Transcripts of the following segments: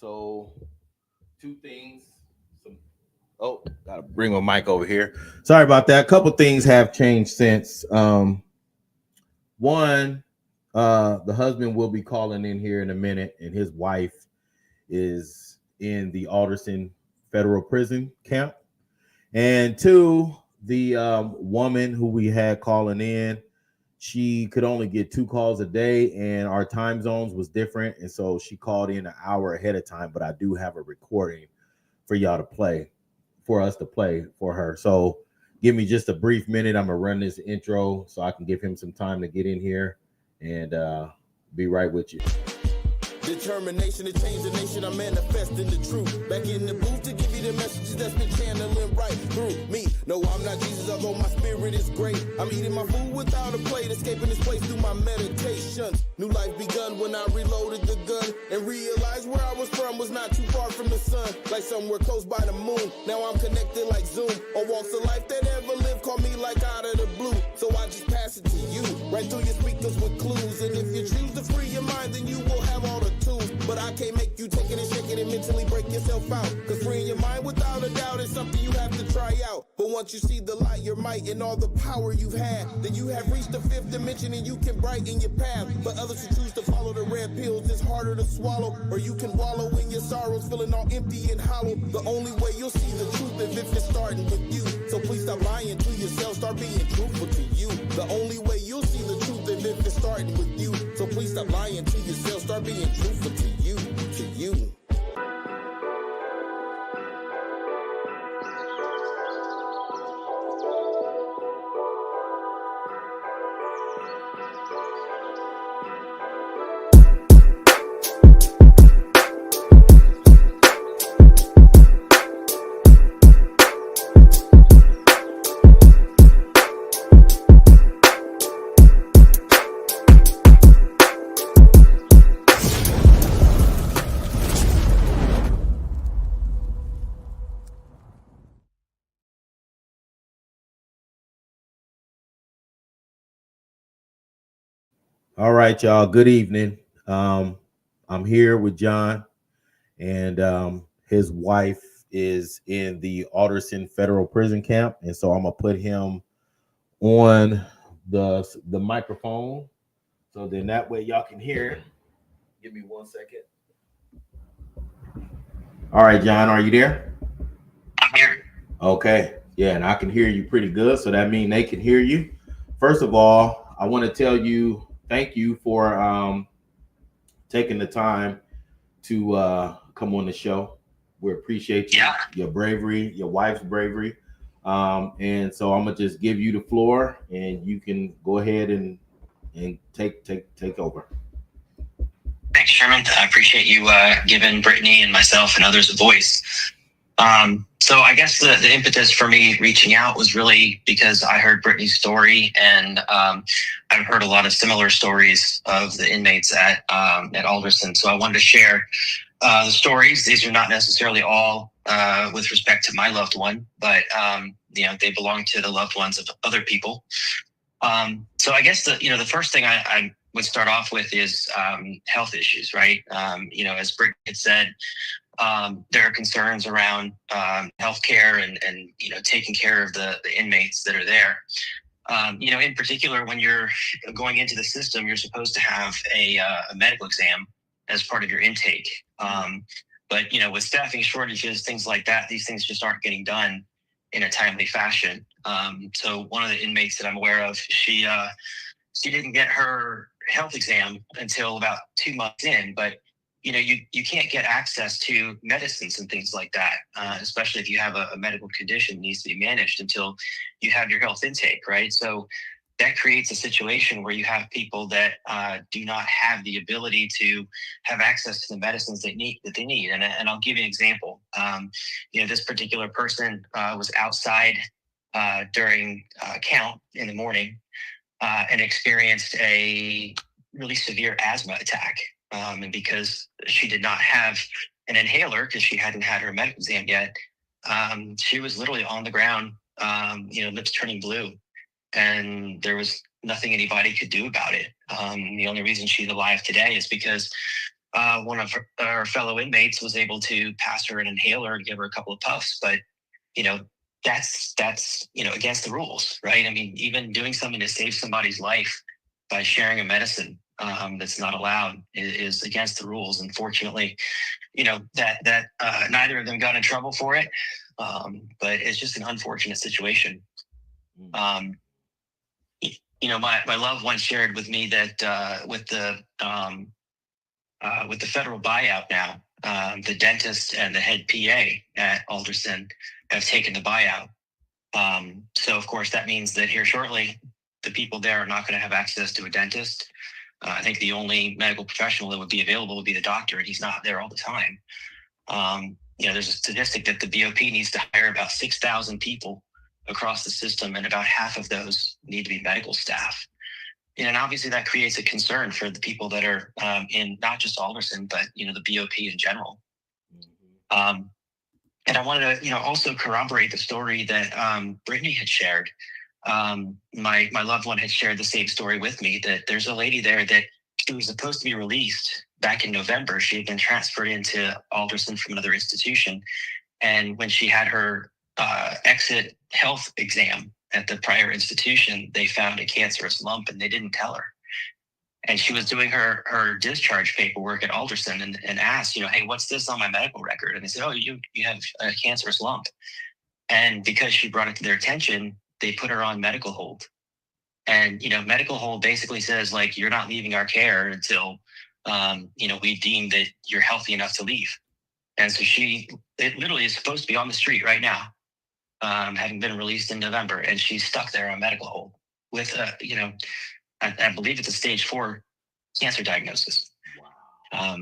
So two things. Some gotta bring my mic over here. Sorry about that. A couple things have changed since. One, the husband will be calling in here in a minute, and his wife is in the Alderson Federal Prison Camp. And two, the woman who we had calling in, she could only get 2 calls a day, and our time zones was different, and so she called in an hour ahead of time. But I do have a recording for y'all to play, for us to play for her. So give me just a brief minute. I'm gonna run this intro so I can give him some time to get in here, and be right with you. Determination to change the nation, I'm manifesting the truth. Back in the booth to give you the messages that's been channeling right through me. No, I'm not Jesus, although my spirit is great. I'm eating my food without a plate, escaping this place through my meditations. New life begun when I reloaded the gun and realized where I was from was not too far from the sun, like somewhere close by the moon. Now I'm connected like Zoom. On walks of life that ever lived call me like out of the blue. So I just pass it to you, right through your speakers with clues. And if you choose to free your mind, then you will have all the tools. But I can't make you take it and shake it and mentally break yourself out. Cause freeing your mind without a doubt is something you have to try out. But once you see the light, your might, and all the power you've had, then you have reached the 5th dimension and you can brighten your path. But others who choose to follow the red pills, it's harder to swallow. Or you can wallow in your sorrows, feeling all empty and hollow. The only way you'll see the truth is if it's starting with you. So please stop lying to yourself, start being truthful to you. The only way you'll see the truth is if it's starting with you. So please stop lying to yourself, start being truthful to you, to you. All right, y'all. Good evening. I'm here with John, and his wife is in the Alderson Federal Prison Camp, and so I'm gonna put him on the microphone, so then that way y'all can hear. Give me 1 second. All right, John, are you there? I'm here. Okay, yeah, and I can hear you pretty good, so that means they can hear you. First of all, I want to tell you thank you for taking the time to come on the show. We appreciate you, your bravery, your wife's bravery. And so I'm gonna just give you the floor, and you can go ahead and take over. Thanks, Sherman. I appreciate you giving Brittany and myself and others a voice. So I guess the impetus for me reaching out was really because I heard Brittany's story, and I've heard a lot of similar stories of the inmates at Alderson. So I wanted to share the stories. These are not necessarily all with respect to my loved one, but they belong to the loved ones of other people. So I guess the first thing I would start off with is health issues, right? As Brittany had said, there are concerns around healthcare and taking care of the inmates that are there. In particular, when you're going into the system, you're supposed to have a medical exam as part of your intake. But with staffing shortages, things like that, these things just aren't getting done in a timely fashion. So one of the inmates that I'm aware of, she didn't get her health exam until about 2 months in, but you can't get access to medicines and things like that, especially if you have a medical condition that needs to be managed until you have your health intake, right? So that creates a situation where you have people that do not have the ability to have access to the medicines they need. And I'll give you an example. This particular person was outside during count in the morning and experienced a really severe asthma attack. And because she did not have an inhaler, because she hadn't had her medical exam yet, she was literally on the ground, lips turning blue. And there was nothing anybody could do about it. The only reason she's alive today is because one of our fellow inmates was able to pass her an inhaler and give her a couple of puffs, but that's against the rules, right? I mean, even doing something to save somebody's life by sharing a medicine that's not allowed is against the rules. Unfortunately, that neither of them got in trouble for it, but it's just an unfortunate situation. My loved one shared with me that with the federal buyout now, the dentist and the head PA at Alderson have taken the buyout. So, of course, that means that here shortly, the people there are not going to have access to a dentist. I think the only medical professional that would be available would be the doctor, and he's not there all the time. There's a statistic that the BOP needs to hire about 6,000 people across the system, and about half of those need to be medical staff. And obviously that creates a concern for the people that are in not just Alderson, but, the BOP in general. And I wanted to, also corroborate the story that Brittany had shared. My loved one had shared the same story with me, that there's a lady there that she was supposed to be released back in November. She had been transferred into Alderson from another institution. And when she had her exit health exam at the prior institution, they found a cancerous lump and they didn't tell her. And she was doing her discharge paperwork at Alderson and asked, hey, what's this on my medical record? And they said, oh, you have a cancerous lump. And because she brought it to their attention, they put her on medical hold. And, medical hold basically says, like, you're not leaving our care until, we deem that you're healthy enough to leave. And so it literally is supposed to be on the street right now, having been released in November. And she's stuck there on medical hold with, I believe it's a stage 4 cancer diagnosis. Wow.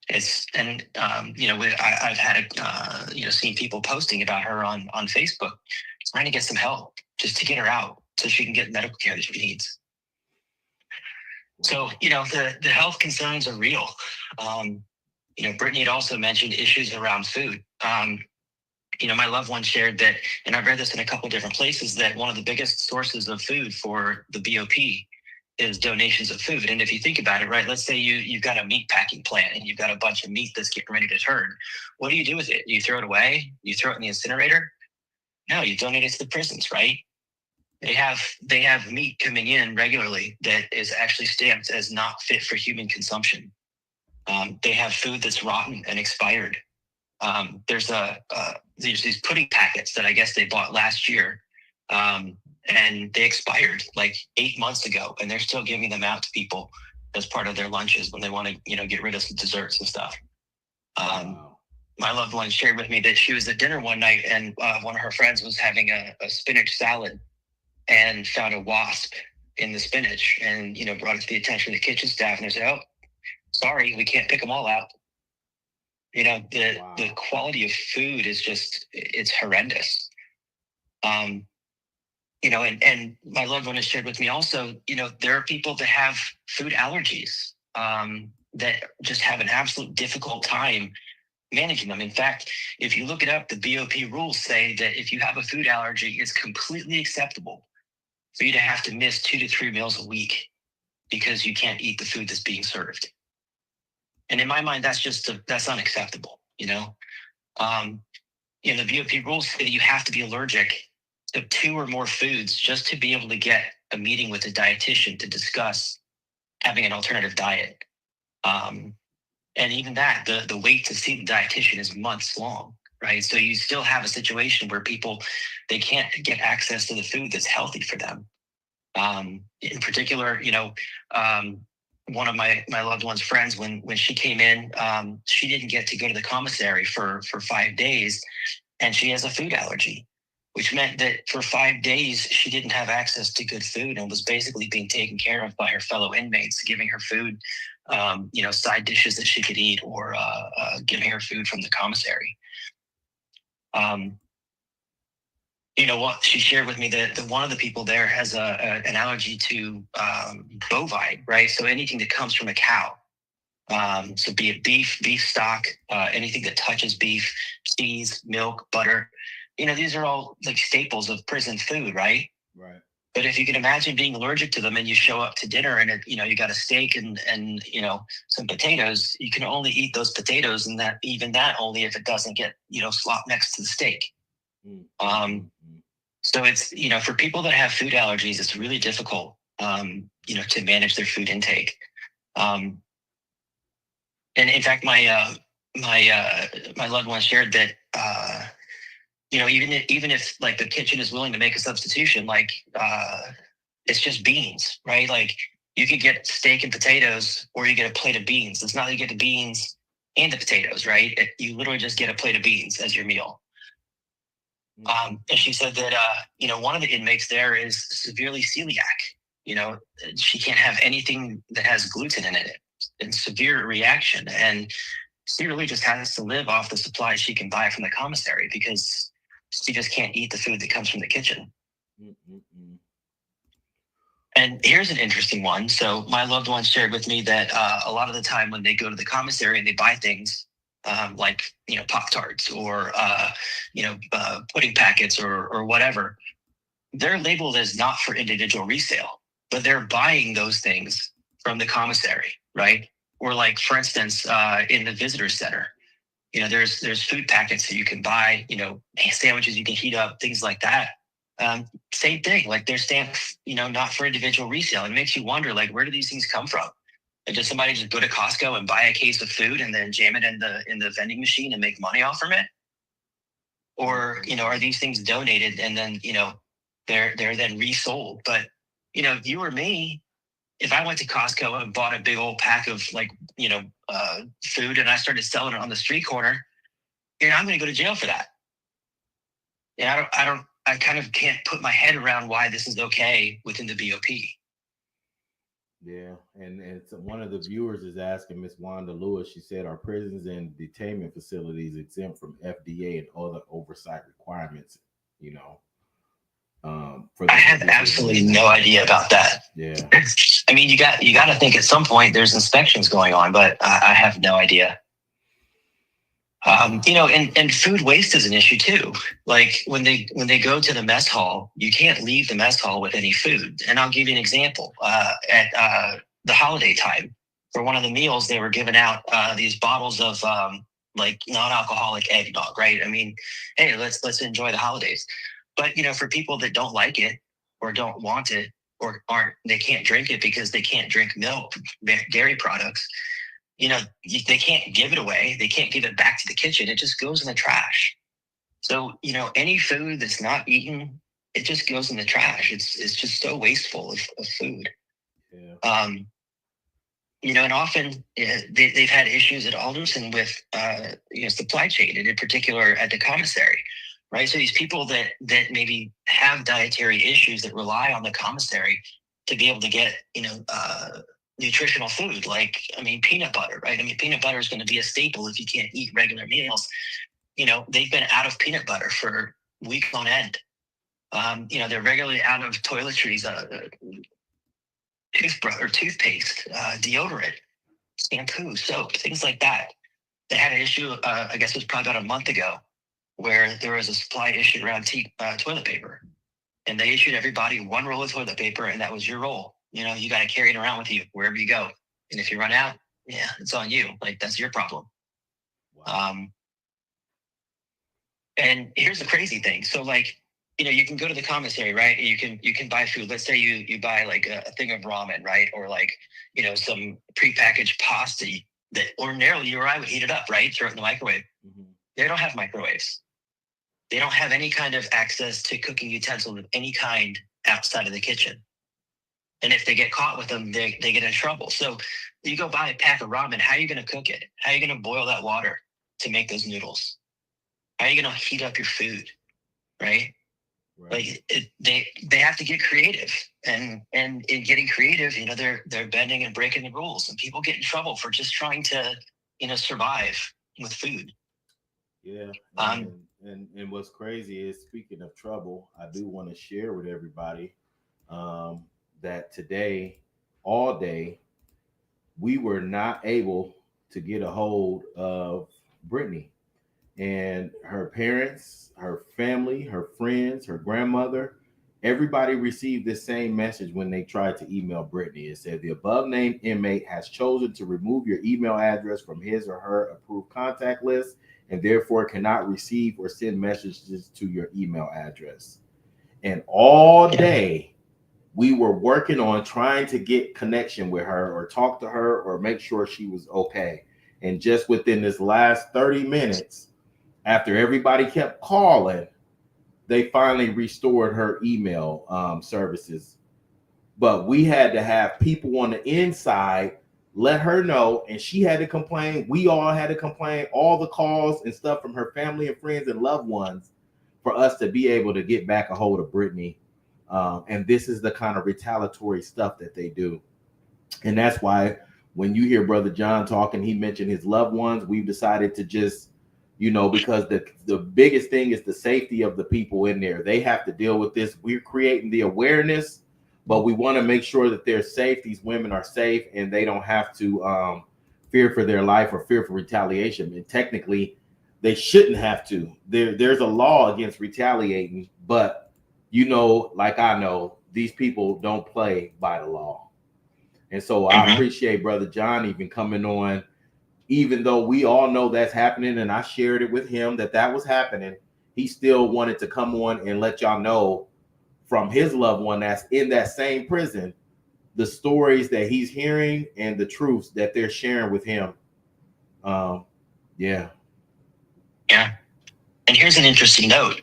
I've had, seen people posting about her on Facebook, trying to get some help just to get her out so she can get medical care that she needs. So, the health concerns are real. Brittany had also mentioned issues around food. My loved one shared that, and I've read this in a couple of different places, that one of the biggest sources of food for the BOP is donations of food. And if you think about it, right, let's say you've got a meat packing plant and you've got a bunch of meat that's getting ready to turn. What do you do with it? You throw it away? You throw it in the incinerator? No, you donate it to the prisons, right? They have meat coming in regularly that is actually stamped as not fit for human consumption. They have food that's rotten and expired. There's these pudding packets that I guess they bought last year, and they expired like 8 months ago, and they're still giving them out to people as part of their lunches when they want to, get rid of some desserts and stuff. My loved one shared with me that she was at dinner one night, and one of her friends was having a spinach salad and found a wasp in the spinach, and brought it to the attention of the kitchen staff, and they said, "Oh, sorry, we can't pick them all out." The quality of food is it's horrendous. And my loved one has shared with me also, there are people that have food allergies that just have an absolute difficult time managing them. In fact, if you look it up, the BOP rules say that if you have a food allergy, it's completely acceptable for you to have to miss 2 to 3 meals a week because you can't eat the food that's being served. And in my mind, that's unacceptable. The BOP rules say that you have to be allergic to 2 or more foods just to be able to get a meeting with a dietitian to discuss having an alternative diet. And even that, the wait to see the dietitian is months long, right? So you still have a situation where people, they can't get access to the food that's healthy for them. In particular, one of my loved one's friends, when she came in, she didn't get to go to the commissary for 5 days, and she has a food allergy, which meant that for 5 days she didn't have access to good food and was basically being taken care of by her fellow inmates, giving her food, side dishes that she could eat, or giving her food from the commissary. What she shared with me that one of the people there has an allergy to bovine, right? So anything that comes from a cow. So be it beef stock, anything that touches beef, cheese, milk, butter. These are all like staples of prison food, right? Right. But if you can imagine being allergic to them and you show up to dinner and you got a steak and some potatoes, you can only eat those potatoes, and that only if it doesn't get slop next to the steak. So it's for people that have food allergies, it's really difficult to manage their food intake. And in fact, my loved one shared that even if like the kitchen is willing to make a substitution, like it's just beans, right? Like you could get steak and potatoes, or you get a plate of beans. It's not that you get the beans and the potatoes, right? You literally just get a plate of beans as your meal. And she said that one of the inmates there is severely celiac. She can't have anything that has gluten in it. It's severe reaction, and she really just has to live off the supplies she can buy from the commissary because she just can't eat the food that comes from the kitchen. And here's an interesting one. So my loved one shared with me that a lot of the time when they go to the commissary and they buy things like Pop-Tarts or pudding packets or whatever, they're labeled as not for individual resale, but they're buying those things from the commissary, right? Or like, for instance, in the visitor center, there's food packets that you can buy, sandwiches you can heat up, things like that. Same thing, like they're stamped, not for individual resale. It makes you wonder, like, where do these things come from? Like, does somebody just go to Costco and buy a case of food and then jam it in the vending machine and make money off from it? Or, are these things donated and then, they're then resold? But, you or me, if I went to Costco and bought a big old pack of food and I started selling it on the street corner, I'm going to go to jail for that. I kind of can't put my head around why this is okay within the BOP. Yeah, and it's one of the viewers is asking Miss Wanda Lewis. She said, "Are prisons and detainment facilities exempt from FDA and other oversight requirements?" I have absolutely no idea about that. Yeah, I mean, you got to think at some point there's inspections going on, but I have no idea. And food waste is an issue too. Like when they go to the mess hall, you can't leave the mess hall with any food. And I'll give you an example. At the holiday time, for one of the meals, they were giving out these bottles of like non-alcoholic eggnog, right? I mean, hey, let's enjoy the holidays. But for people that don't like it or don't want it or they can't drink it because they can't drink milk, dairy products. They can't give it away. They can't give it back to the kitchen. It just goes in the trash. So, any food that's not eaten, it just goes in the trash. It's just so wasteful of food. Yeah. And often they've had issues at Alderson with, supply chain, and in particular at the commissary, right? So these people that maybe have dietary issues that rely on the commissary to be able to get, nutritional food, like, peanut butter, right? Peanut butter is going to be a staple if you can't eat regular meals. They've been out of peanut butter for weeks on end. They're regularly out of toiletries, toothbrush or toothpaste, deodorant, shampoo, soap, things like that. They had an issue, I guess it was probably about a month ago, where there was a supply issue around toilet paper. And they issued everybody one roll of toilet paper, and that was your roll. You got to carry it around with you wherever you go. And if you run out, yeah, it's on you. Like, that's your problem. Wow. And here's the crazy thing. So, like, you can go to the commissary, right? You can buy food. Let's say you buy like a thing of ramen, right? Or like, some prepackaged pasta that ordinarily you or I would heat it up, right? Throw it in the microwave. Mm-hmm. They don't have microwaves. They don't have any kind of access to cooking utensils of any kind outside of the kitchen. And if they get caught with them, they get in trouble. So you go buy a pack of ramen. How are you going to cook it? How are you going to boil that water to make those noodles? How are you going to heat up your food? Right? Like they have to get creative, and in getting creative, they're bending and breaking the rules, and people get in trouble for just trying to survive with food. Yeah. And what's crazy is, speaking of trouble, I do want to share with everybody that today, all day, we were not able to get a hold of Brittany and her parents, her family, her friends, her grandmother, Everybody received the same message when they tried to email Brittany. It said the above named inmate has chosen to remove your email address from his or her approved contact list and therefore cannot receive or send messages to your email address. And all day we were working on trying to get connection with her or talk to her or make sure she was okay. And just within this last 30 minutes, after everybody kept calling, they finally restored her email services. But we had to have people on the inside let her know, and she had to complain. We all had to complain, all the calls and stuff from her family and friends and loved ones for us to be able to get back a hold of Brittany. And this is the kind of retaliatory stuff that they do. And that's why when you hear Brother John talking, he mentioned his loved ones. We've decided to just, because the biggest thing is the safety of the people in there. They have to deal with this. We're creating the awareness, but we want to make sure that they're safe. These women are safe and they don't have to fear for their life or fear for retaliation. And technically, they shouldn't have to. There's a law against retaliating, but like I know, these people don't play by the law. And so I appreciate Brother John even coming on, even though we all know that's happening, and I shared it with him that was happening. He still wanted to come on and let y'all know from his loved one that's in that same prison, the stories that he's hearing and the truths that they're sharing with him. Yeah. And here's an interesting note.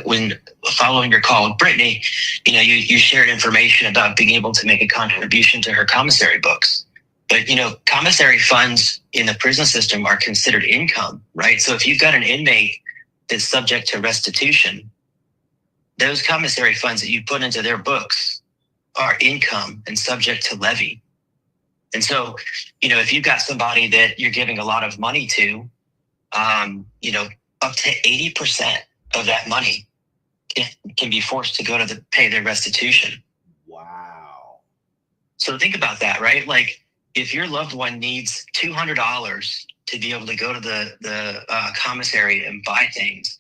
When following your call with Brittany, you shared information about being able to make a contribution to her commissary books. But, commissary funds in the prison system are considered income, right? So if you've got an inmate that's subject to restitution, those commissary funds that you put into their books are income and subject to levy. And so, if you've got somebody that you're giving a lot of money to, up to 80% of that money can be forced to go to pay their restitution. Wow. So think about that, right? Like if your loved one needs $200 to be able to go to the commissary and buy things,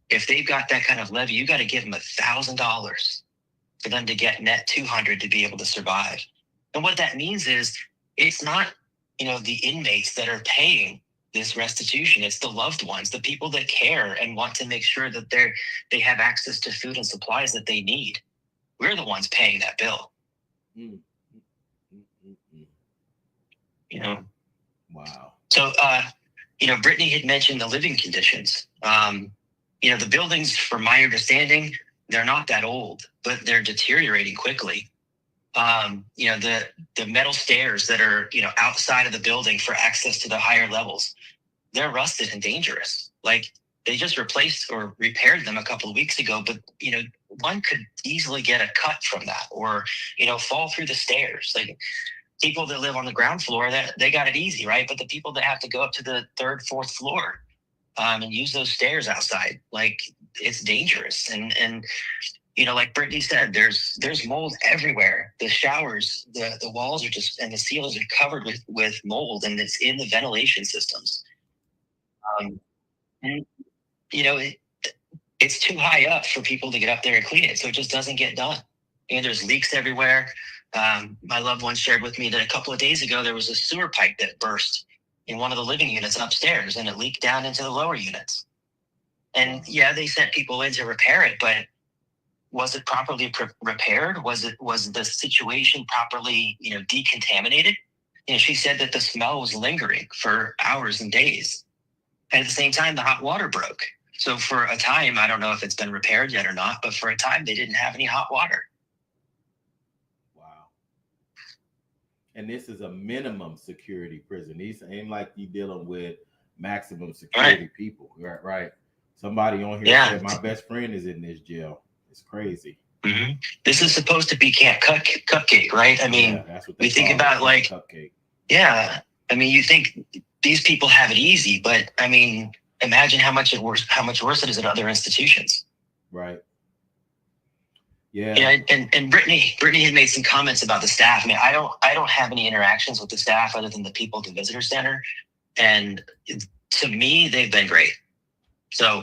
if they've got that kind of levy, you got to give them $1,000 for them to get net $200 to be able to survive. And what that means is it's not, the inmates that are paying this restitution. It's the loved ones, the people that care and want to make sure that they have access to food and supplies that they need. We're the ones paying that bill. Wow. So, Brittany had mentioned the living conditions. The buildings, from my understanding, they're not that old, but they're deteriorating quickly. The metal stairs that are, outside of the building for access to the higher levels, they're rusted and dangerous. Like they just replaced or repaired them a couple of weeks ago, but, one could easily get a cut from that or, fall through the stairs. Like people that live on the ground floor, they got it easy, right? But the people that have to go up to the third, fourth floor and use those stairs outside, like it's dangerous. And like Brittany said, there's mold everywhere. The showers, the walls are just, and the ceilings are covered with mold, and it's in the ventilation systems. It's too high up for people to get up there and clean it, so it just doesn't get done. And there's leaks everywhere. My loved one shared with me that a couple of days ago, there was a sewer pipe that burst in one of the living units upstairs, and it leaked down into the lower units. And they sent people in to repair it, but was it properly repaired? Was the situation properly, decontaminated? She said that the smell was lingering for hours and days. And at the same time, the hot water broke. So for a time, I don't know if it's been repaired yet or not, but for a time, they didn't have any hot water. Wow. And this is a minimum security prison. These ain't like you dealing with maximum security people. Right. Somebody on here said my best friend is in this jail. It's crazy. Mm-hmm. This is supposed to be Camp Cupcake, right? I mean, that's what we think about like, Cupcake. Yeah. I mean, you think these people have it easy, but I mean, imagine how much worse it is at other institutions. Right. Yeah. And Brittany had made some comments about the staff. I mean, I don't have any interactions with the staff other than the people at the visitor center. And to me, they've been great. So,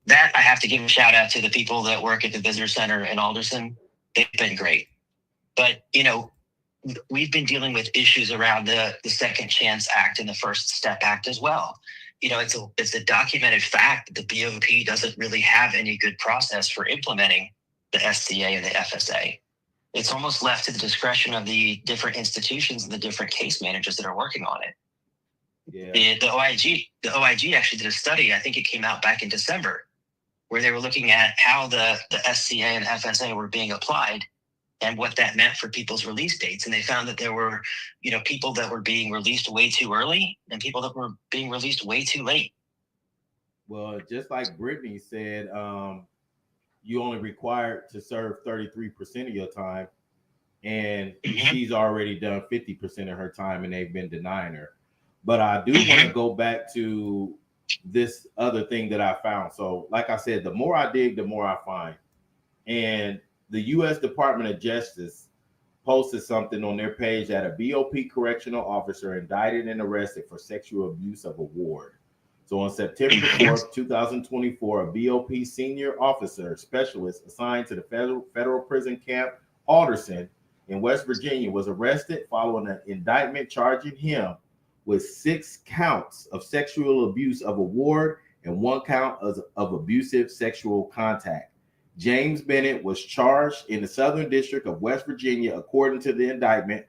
that I have to give a shout out to the people that work at the visitor center in Alderson. They've been great. But, we've been dealing with issues around the Second Chance Act and the First Step Act as well. It's a documented fact that the BOP doesn't really have any good process for implementing the SCA and the FSA. It's almost left to the discretion of the different institutions and the different case managers that are working on it. Yeah. The OIG actually did a study. I think it came out back in December, where they were looking at how the SCA and FSA were being applied and what that meant for people's release dates. And they found that there were, people that were being released way too early and people that were being released way too late. Well, just like Brittany said, you only required to serve 33% of your time, and she's already done 50% of her time, and they've been denying her. But I do want to go back to this other thing that I found. So, like I said, the more I dig, the more I find. And the U.S. Department of Justice posted something on their page that a BOP correctional officer indicted and arrested for sexual abuse of a ward. So on September 4th, 2024, a BOP senior officer specialist assigned to the Federal Prison Camp Alderson in West Virginia was arrested following an indictment charging him with 6 counts of sexual abuse of a ward and 1 count of abusive sexual contact. James Bennett was charged in the Southern District of West Virginia, according to the indictment,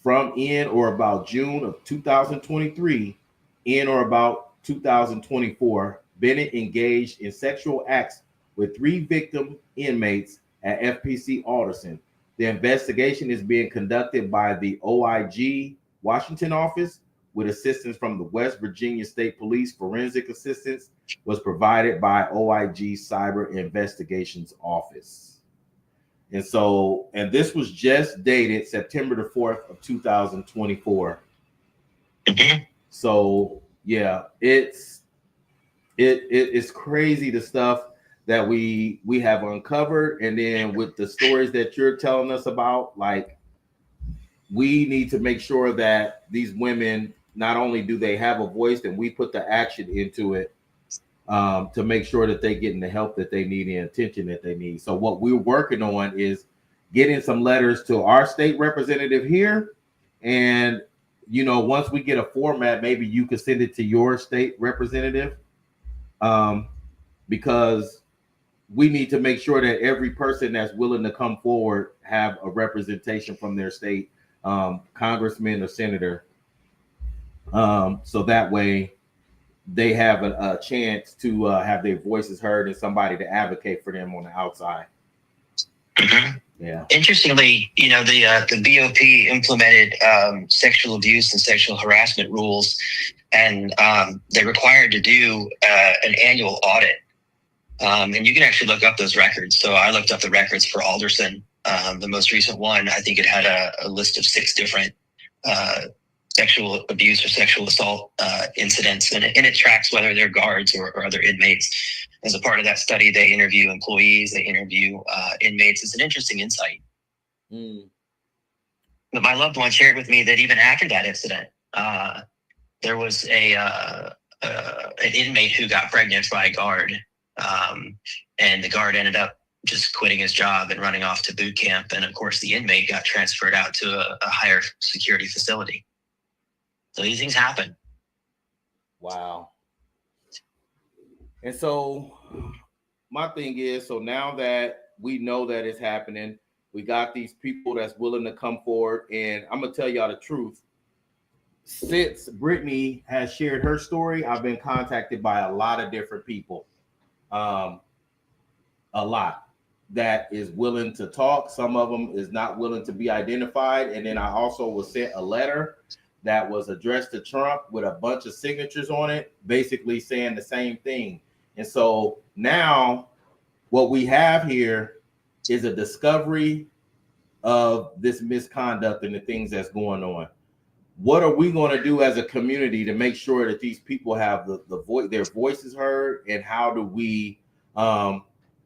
from in or about June of 2023, in or about 2024. Bennett engaged in sexual acts with 3 victim inmates at FPC Alderson. The investigation is being conducted by the OIG Washington office with assistance from the West Virginia State Police. Forensic assistance was provided by OIG Cyber Investigations Office. And this was just dated September the 4th of 2024. So yeah, it's crazy, the stuff that we have uncovered. And then with the stories that you're telling us about, like, we need to make sure that these women, not only do they have a voice, and we put the action into it to make sure that they're getting the help that they need and attention that they need. So what we're working on is getting some letters to our state representative here. And, once we get a format, maybe you could send it to your state representative, because we need to make sure that every person that's willing to come forward have a representation from their state, congressman or senator. So that way they have a chance to have their voices heard and somebody to advocate for them on the outside. Yeah. Interestingly, the BOP implemented sexual abuse and sexual harassment rules, and they're required to do an annual audit. And you can actually look up those records. So I looked up the records for Alderson. The most recent one, I think it had a list of 6 different sexual abuse or sexual assault incidents, and it tracks whether they're guards or other inmates. As a part of that study, they interview employees, they interview inmates. It's an interesting insight. But my loved one shared with me that even after that incident, there was an inmate who got pregnant by a guard, and the guard ended up just quitting his job and running off to boot camp. And of course, the inmate got transferred out to a higher security facility. So these things happen. Wow. And so my thing is, so now that we know that it's happening, we got these people that's willing to come forward. And I'm going to tell y'all the truth. Since Brittany has shared her story, I've been contacted by a lot of different people. A lot that is willing to talk. Some of them is not willing to be identified. And then I also was sent a letter that was addressed to Trump with a bunch of signatures on it, basically saying the same thing. And so now what we have here is a discovery of this misconduct and the things that's going on. What are we going to do as a community to make sure that these people have their voices heard? And how do we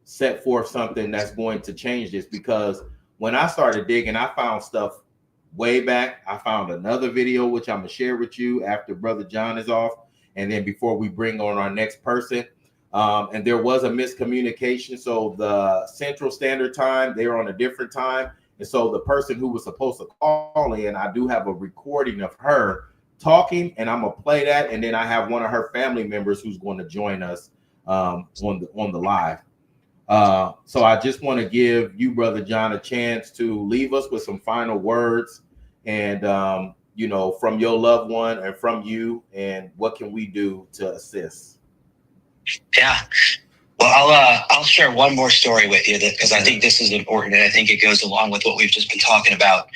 set forth something that's going to change this? Because when I started digging, I found stuff way back. I found another video, which I'm going to share with you after Brother John is off. And then before we bring on our next person, And there was a miscommunication. So the Central Standard Time, they were on a different time. And so the person who was supposed to call in, I do have a recording of her talking, and I'm gonna play that. And then I have one of her family members who's going to join us on the live. So I just want to give you, Brother John, a chance to leave us with some final words, and from your loved one and from you, and what can we do to assist? Yeah. Well, I'll share one more story with you because I think this is important, and I think it goes along with what we've just been talking about.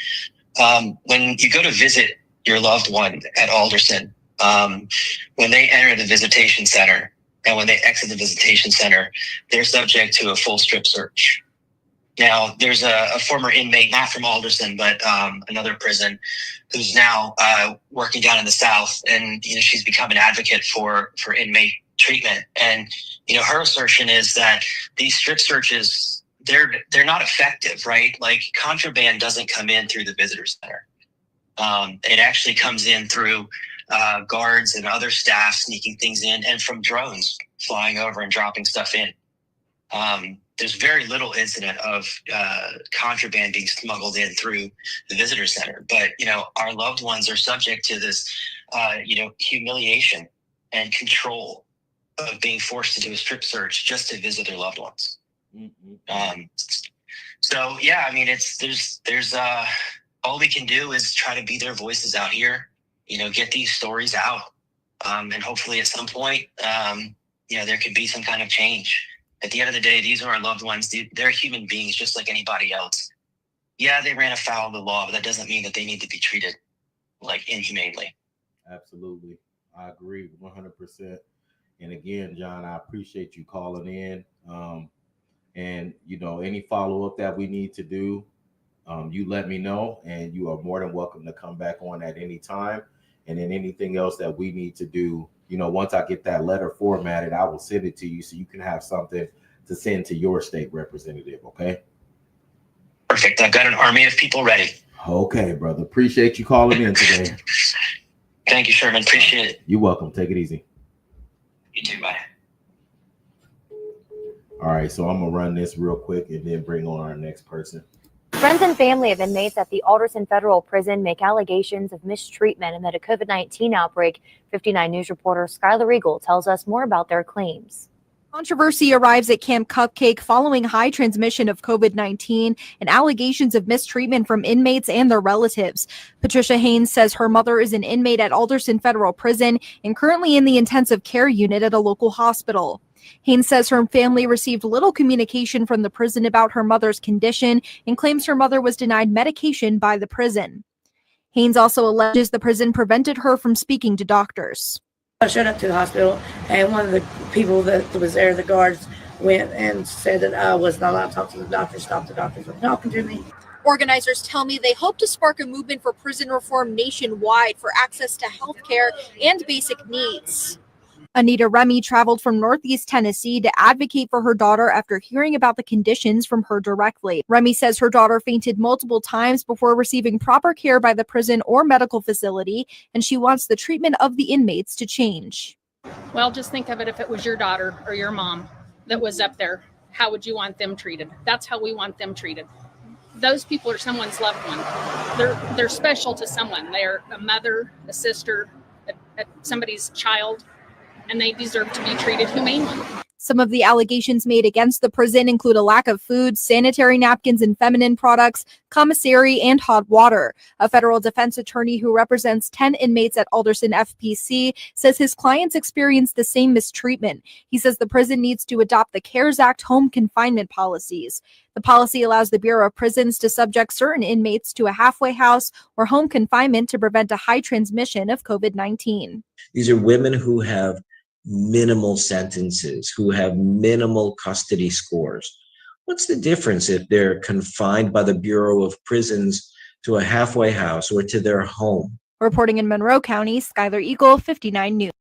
When you go to visit your loved one at Alderson, when they enter the visitation center and when they exit the visitation center, they're subject to a full strip search. Now, there's a former inmate, not from Alderson, but another prison, who's now working down in the South, and she's become an advocate for inmate treatment. And her assertion is that these strip searches, they're not effective, right? Like, contraband doesn't come in through the visitor center. It actually comes in through guards and other staff sneaking things in, and from drones flying over and dropping stuff in. There's very little incident of contraband being smuggled in through the visitor center. But, our loved ones are subject to this, humiliation and control of being forced to do a strip search just to visit their loved ones. Mm-hmm. So, yeah, I mean, there's all we can do is try to be their voices out here, get these stories out. And hopefully at some point, there could be some kind of change. At the end of the day, these are our loved ones. They're human beings just like anybody else. Yeah, they ran afoul of the law, but that doesn't mean that they need to be treated like inhumanely. Absolutely. I agree 100%. And again, John, I appreciate you calling in. And, any follow-up that we need to do, you let me know, and you are more than welcome to come back on at any time. And then anything else that we need to do, once I get that letter formatted, I will send it to you so you can have something to send to your state representative. Okay. Perfect. I've got an army of people ready. Okay, brother. Appreciate you calling in today. Thank you, Sherman. Appreciate it. You're welcome. Take it easy. You too. Bye. All right. So I'm going to run this real quick and then bring on our next person. Friends and family of inmates at the Alderson Federal Prison make allegations of mistreatment amid a COVID-19 outbreak. 59 News reporter Skylar Eagle tells us more about their claims. Controversy arrives at Camp Cupcake following high transmission of COVID-19 and allegations of mistreatment from inmates and their relatives. Patricia Haynes says her mother is an inmate at Alderson Federal Prison and currently in the intensive care unit at a local hospital. Haynes says her family received little communication from the prison about her mother's condition and claims her mother was denied medication by the prison. Haynes also alleges the prison prevented her from speaking to doctors. I showed up to the hospital, and one of the people that was there, the guards, went and said that I was not allowed to talk to the doctors, stop the doctors from talking to me. Organizers tell me they hope to spark a movement for prison reform nationwide for access to health care and basic needs. Anita Remy traveled from Northeast Tennessee to advocate for her daughter after hearing about the conditions from her directly. Remy says her daughter fainted multiple times before receiving proper care by the prison or medical facility, and she wants the treatment of the inmates to change. Well, just think of it, if it was your daughter or your mom that was up there, how would you want them treated? That's how we want them treated. Those people are someone's loved one. They're special to someone. They're a mother, a sister, somebody's child, and they deserve to be treated humanely. Some of the allegations made against the prison include a lack of food, sanitary napkins and feminine products, commissary, and hot water. A federal defense attorney who represents 10 inmates at Alderson FPC says his clients experienced the same mistreatment. He says the prison needs to adopt the CARES Act home confinement policies. The policy allows the Bureau of Prisons to subject certain inmates to a halfway house or home confinement to prevent a high transmission of COVID-19. These are women who have minimal sentences, who have minimal custody scores. What's the difference if they're confined by the Bureau of Prisons to a halfway house or to their home? Reporting in Monroe County, Skylar Eagle, 59 News.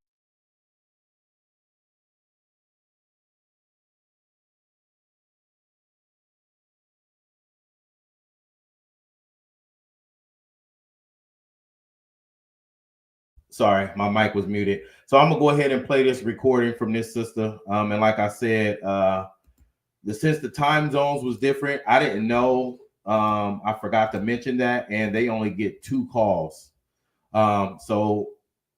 Sorry, my mic was muted. So I'm gonna go ahead and play this recording from this sister. And like I said, since the time zones was different, I didn't know. I forgot to mention that, and they only get 2 calls. So,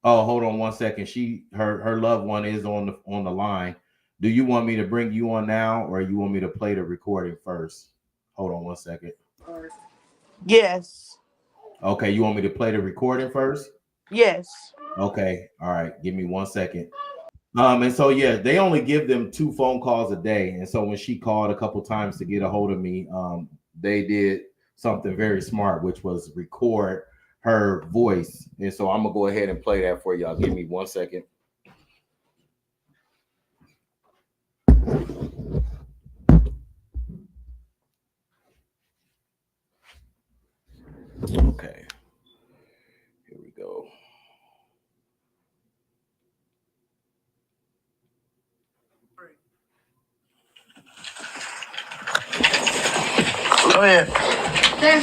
oh, hold on one second. Her loved one is on the line. Do you want me to bring you on now, or you want me to play the recording first? Hold on one second. Yes. Okay, you want me to play the recording first? Yes. Okay, all right. Give me 1 second. And so yeah, they only give them 2 phone calls a day. And so when she called a couple times to get a hold of me, they did something very smart, which was record her voice. And so I'm gonna go ahead and play that for y'all. Give me 1 second. Okay, here we go. Go ahead. Yes,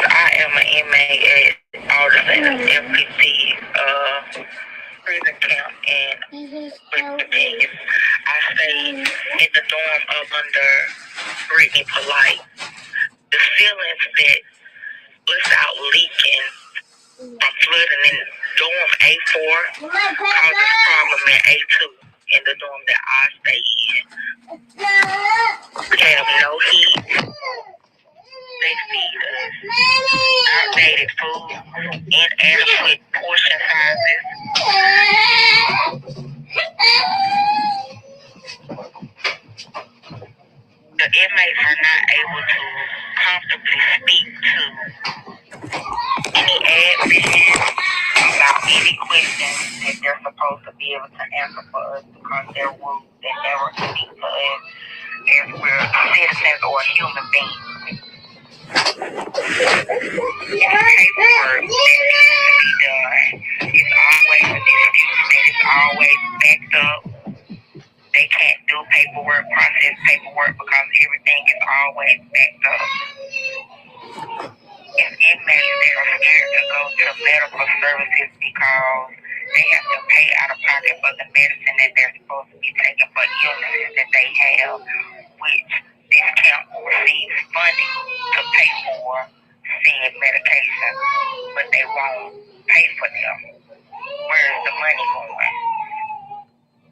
I am an inmate at Alderson FPP prison camp in Virginia. I stay in the dorm up under Brittany Polite. The ceilings that was out leaking from flooding in dorm A4 causes problem in A2 in the dorm that I stay in. We have no heat. They feed us outdated food, inadequate portion sizes. The inmates are not able to comfortably speak to any admin about any questions that they're supposed to be able to answer for us because they're rude. They never speak to us as we're citizens or human beings. It's paperwork that needs to be done. It's always a dispute that is always backed up. They can't do process paperwork because everything is always backed up. It's inmates that are scared to go to medical services because they have to pay out of pocket for the medicine that they're supposed to be taking for illnesses that they have, which this camp receives funding to pay for said medication, but they won't pay for them. Where's the money going?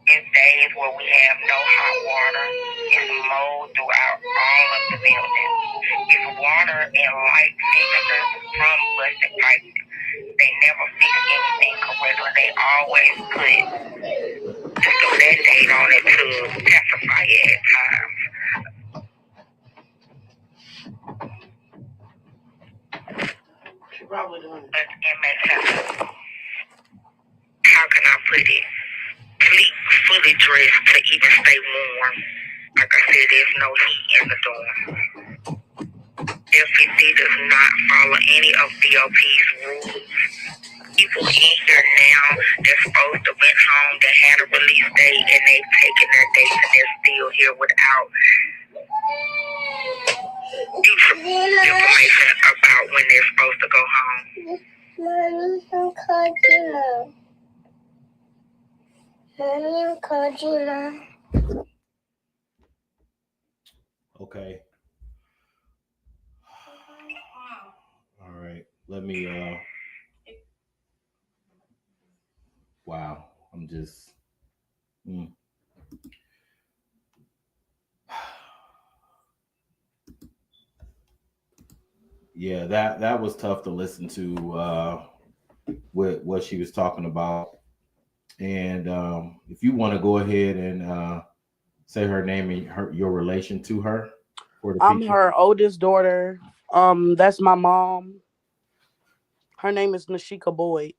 It's days where we have no hot water. It's mold throughout all of the buildings. It's water and light fixtures from busted pipes. They never fix anything correctly. They always put just a band-aid on it to pacify it at times. She probably doing it. But inmates have to, how can I put it? Sleep fully dressed to even stay warm. Like I said, there's no heat in the dorm. FPC does not follow any of BOP's rules. People in here now, they're supposed to went home, they had a release date, and they've taken their dates, and they're still here without information about when they're supposed to go home. Okay. All right. Let me wow. I'm just Yeah, that was tough to listen to with what she was talking about. And if you want to go ahead and say her name and your relation to her for the I'm people. her oldest daughter. That's my mom. Her name is Nashika Boyd.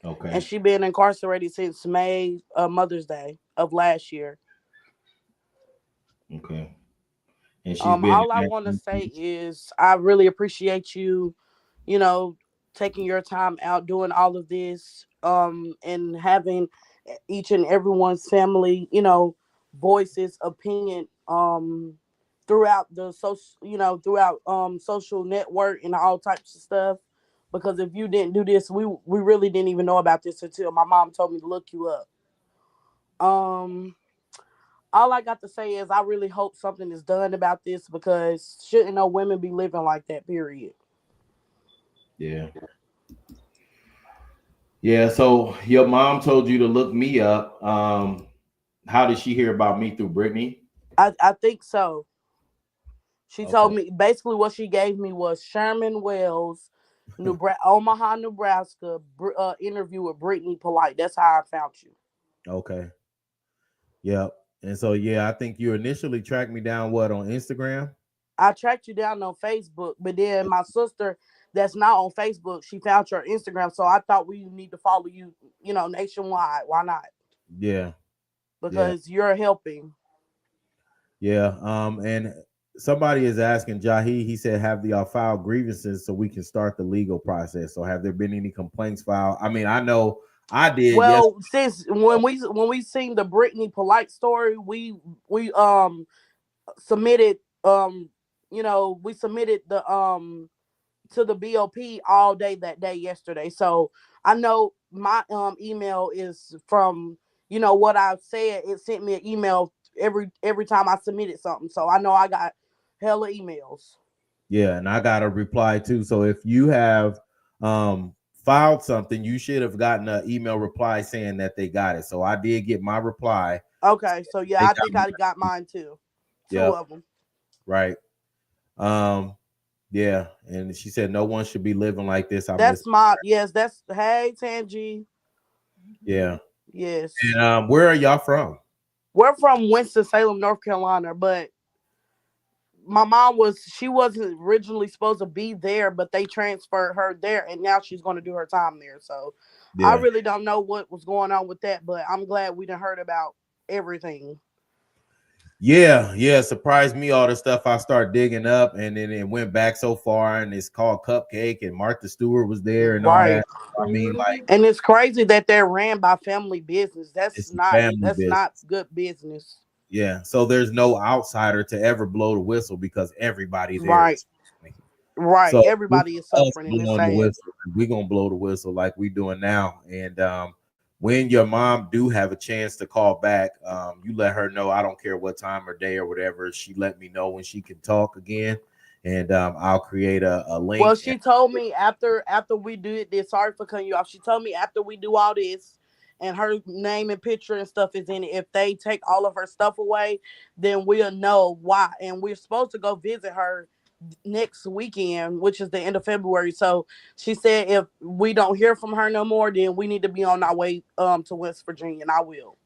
Okay. And she been incarcerated since May, Mother's Day of last year. Okay. And she's been all I want to say is I really appreciate you, taking your time out doing all of this, and having each and everyone's family, voices, opinion, throughout the social, throughout social network and all types of stuff. because if you didn't do this, we really didn't even know about this until my mom told me to look you up. All I got to say is I really hope something is done about this, because shouldn't no women be living like that, period. Yeah. Yeah. So your mom told you to look me up. How did she hear about me through Brittany? I think so. She Okay. told me basically what she gave me was Sherman Wells, Omaha, Nebraska, interview with Brittany Polite. That's how I found you. Okay. Yep. And so yeah, I think you initially tracked me down on Instagram? I tracked you down on Facebook, but then my sister that's not on Facebook, she found your Instagram. So I thought we need to follow you, nationwide. Why not? Yeah. Yeah. Because you're helping. Yeah. And somebody is asking Jahi, he said, have y'all filed grievances so we can start the legal process? So have there been any complaints filed? I mean, I know I did. Yes. Well, since when we seen the Brittany Polite story, we submitted we submitted the to the BOP all day that day yesterday. So I know my email is from what I said. It sent me an email every time I submitted something. So I know I got hella emails. Yeah, and I got a reply too. So if you have filed something, you should have gotten an email reply saying that they got it. So I did get my reply. Okay, so yeah, I think I got mine too. Two of them. Right. Yeah, and she said no one should be living like this. That's hey Tangi. Yeah. Yes. And where are y'all from? We're from Winston-Salem, North Carolina, but my mom wasn't originally supposed to be there, but they transferred her there, and now she's going to do her time there. So I really don't know what was going on with that, but I'm glad we done heard about everything. Yeah, surprised me, all the stuff I started digging up, and then it went back so far, and it's called Cupcake, and Martha Stewart was there and all that. I mean, and it's crazy that they're ran by family business. That's not good business. Yeah, so there's no outsider to ever blow the whistle because everybody there right. Right, so everybody is suffering. We're gonna blow the whistle like we doing now, and when your mom do have a chance to call back, you let her know. I don't care what time or day or whatever. She let me know when she can talk again, and I'll create a link. Well, she told me after we do this. Sorry for cutting you off. She told me after we do all this, and her name and picture and stuff is in it. If they take all of her stuff away, then we'll know why. And we're supposed to go visit her next weekend, which is the end of February. So she said if we don't hear from her no more, then we need to be on our way to West Virginia, and I will.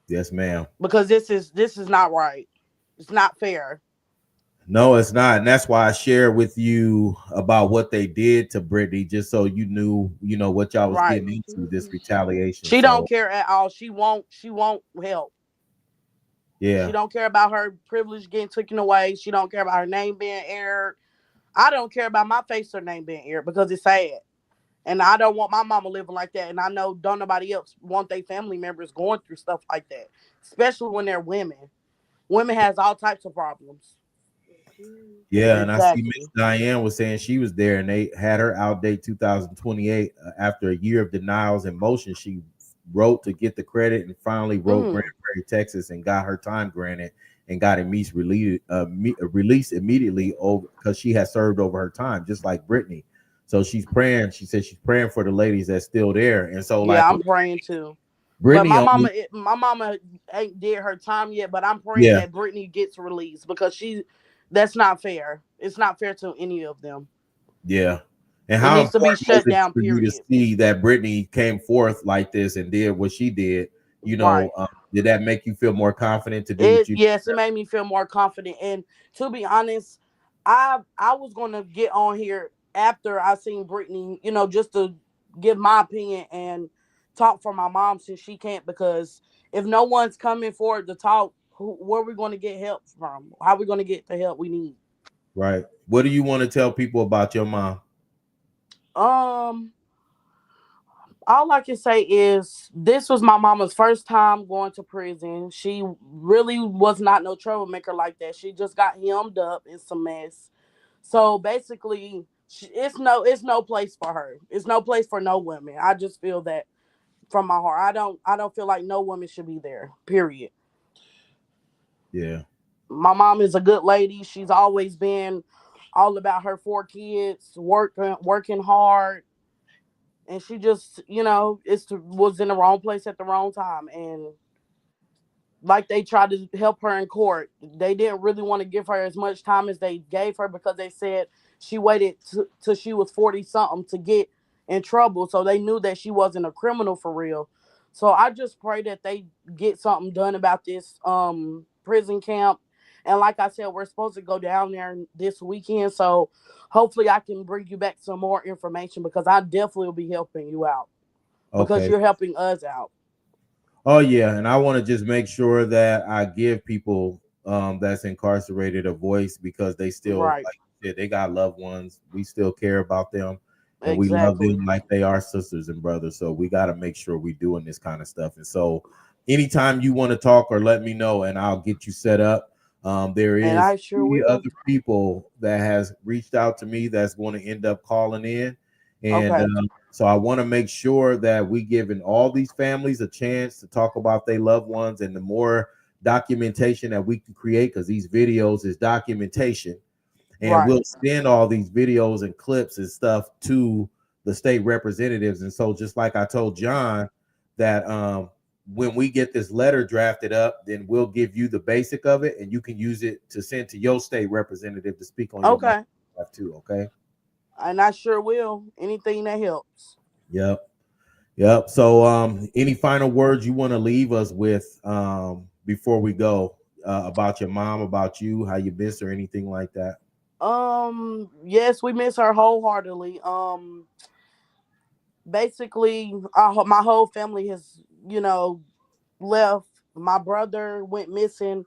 Yes, ma'am. Because this is not right. It's not fair. No, it's not, and that's why I shared with you about what they did to Brittany, just so you knew, what y'all was getting into, this retaliation. She don't care at all. She won't help. Yeah. She don't care about her privilege getting taken away. She don't care about her name being aired. I don't care about my face or name being aired because it's sad. And I don't want my mama living like that. And I know don't nobody else want their family members going through stuff like that, especially when they're women. Women has all types of problems. Yeah, and I see Miss Diane was saying she was there, and they had her out date 2028 after a year of denials and motion. She wrote to get the credit and finally wrote Grand Prairie, Texas, and got her time granted and got released immediately over because she had served over her time, just like Brittany. So she's praying. She said she's praying for the ladies that's still there, and so I'm praying too. Brittany, but my mama ain't did her time yet, but I'm praying that Brittany gets released because that's not fair. It's not fair to any of them. Yeah. And how needs to be shut down, for you to see that Brittany came forth like this and did what she did, did that make you feel more confident to do what you did? Yes, it made me feel more confident. And to be honest, I was going to get on here after I seen Brittany, just to give my opinion and talk for my mom since she can't, because if no one's coming forward to talk, where are we going to get help from? How are we going to get the help we need? Right. What do you want to tell people about your mom? All I can say is this was my mama's first time going to prison. She really was not no troublemaker like that. She just got hemmed up in some mess. So basically, it's no place for her. It's no place for no women. I just feel that from my heart. I don't feel like no woman should be there. Period. Yeah. My mom is a good lady. She's always been all about her 4 kids, working hard, and she just, was in the wrong place at the wrong time. And like they tried to help her in court, they didn't really want to give her as much time as they gave her because they said she waited till she was 40 something to get in trouble. So they knew that she wasn't a criminal for real. So I just pray that they get something done about this prison camp. And like I said, we're supposed to go down there this weekend. So hopefully I can bring you back some more information because I definitely will be helping you out because Okay. you're helping us out. Oh yeah, and I want to just make sure that I give people that's incarcerated a voice because they still, Right. like you said, they got loved ones. We still care about them, and we love Exactly. them like they are sisters and brothers. So we got to make sure we're doing this kind of stuff. And so, anytime you want to talk or let me know, and I'll get you set up. There And is I sure 3 will. other people that has reached out to me that's going to end up calling in, and Okay. so I want to make sure that we giving all these families a chance to talk about their loved ones, and the more documentation that we can create, because these videos is documentation, and Right. we'll send all these videos and clips and stuff to the state representatives. And so just like I told John that when we get this letter drafted up, then we'll give you the basic of it, and you can use it to send to your state representative to speak on your Okay. behalf too. Okay. And I sure will. Anything that helps. Yep. Yep. So, any final words you want to leave us with before we go about your mom, about you, how you miss her, anything like that? Yes, we miss her wholeheartedly. Basically, my whole family has, left. My brother went missing.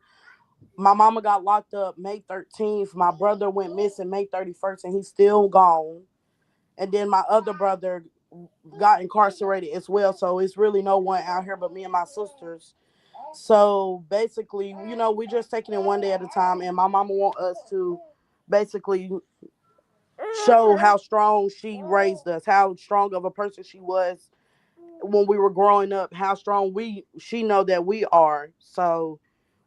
My mama got locked up May 13th. My brother went missing May 31st, and he's still gone. And then my other brother got incarcerated as well. So it's really no one out here but me and my sisters. So basically, we're just taking it one day at a time. And my mama want us to basically show how strong she raised us, how strong of a person she was when we were growing up, how strong she know that we are. So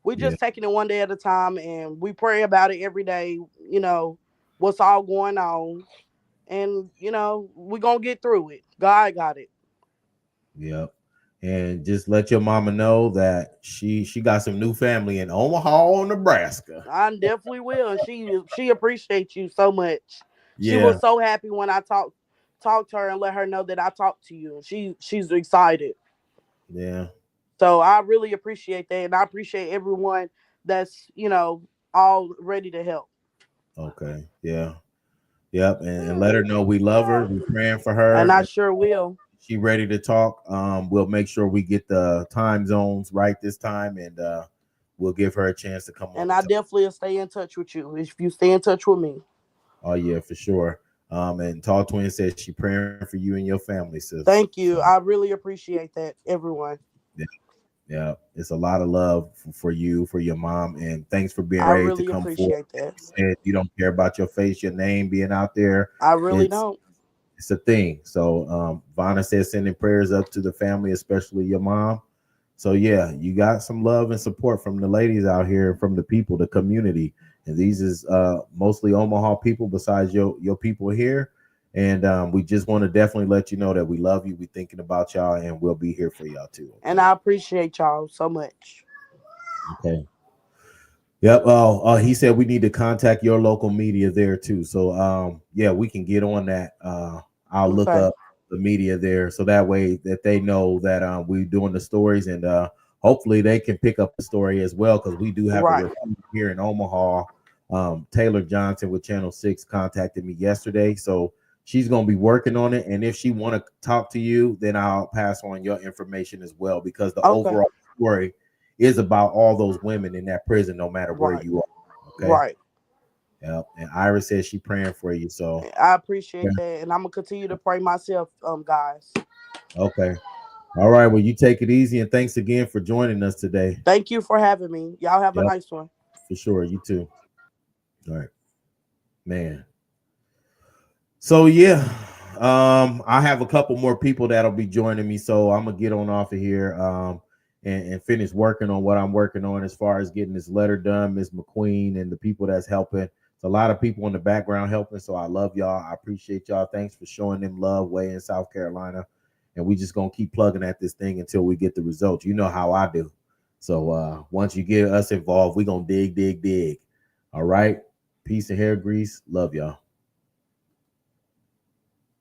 we Yeah. just taking it one day at a time, and we pray about it every day, what's all going on. And, we're going to get through it. God got it. Yep. And just let your mama know that she got some new family in Omaha, Nebraska. I definitely will. And she appreciates you so much. She Yeah. was so happy when I talked to her and let her know that I talked to you. She's excited. Yeah. So I really appreciate that, and I appreciate everyone that's all ready to help. Okay. Yeah. Yep. And let her know we love her. We're praying for her. And I And sure will. she ready to talk. We'll make sure we get the time zones right this time, and we'll give her a chance to come on. And I definitely will stay in touch with you if you stay in touch with me. Oh yeah, for sure. And Tall Twin says she praying for you and your family, sis. Thank you. So, I really appreciate that, everyone. yeah, it's a lot of love for you, for your mom, and thanks for being I ready to really come forward. appreciate that. You said you don't care about your face, your name being out there. I really It's don't. it's a thing. So Vanna says sending prayers up to the family, especially your mom. So yeah, you got some love and support from the ladies out here, from the people, the community. And these is mostly Omaha people besides your people here. And we just want to definitely let you know that we love you. We thinking about y'all, and we'll be here for y'all too. Okay? And I appreciate y'all so much. Okay. Yep. He said we need to contact your local media there too. So yeah, we can get on that. I'll look Okay. up the media there so that way that they know that we're doing the stories, and hopefully they can pick up the story as well, because we do have a Right. reporter here in Omaha. Taylor Johnson with Channel 6 contacted me yesterday, so she's going to be working on it. And if she want to talk to you, then I'll pass on your information as well, because the Okay. overall story is about all those women in that prison, no matter where Right. you are. Okay. Right. Yep. And Iris says she praying for you. So I appreciate that, and I'm gonna continue to pray myself, guys. okay. All right. Well, you take it easy, and thanks again for joining us today. Thank you for having me. Y'all have a Yep. nice one. For sure. You too. All right. Man. So yeah, I have a couple more people that'll be joining me, so I'm gonna get on off of here and finish working on what I'm working on as far as getting this letter done. Ms. McQueen and the people that's helping. It's a lot of people in the background helping, so I love y'all. I appreciate y'all. Thanks for showing them love way in South Carolina, and we just gonna keep plugging at this thing until we get the results. You know how I do. So once you get us involved, we're gonna dig. All right. Peace and hair grease. Love y'all.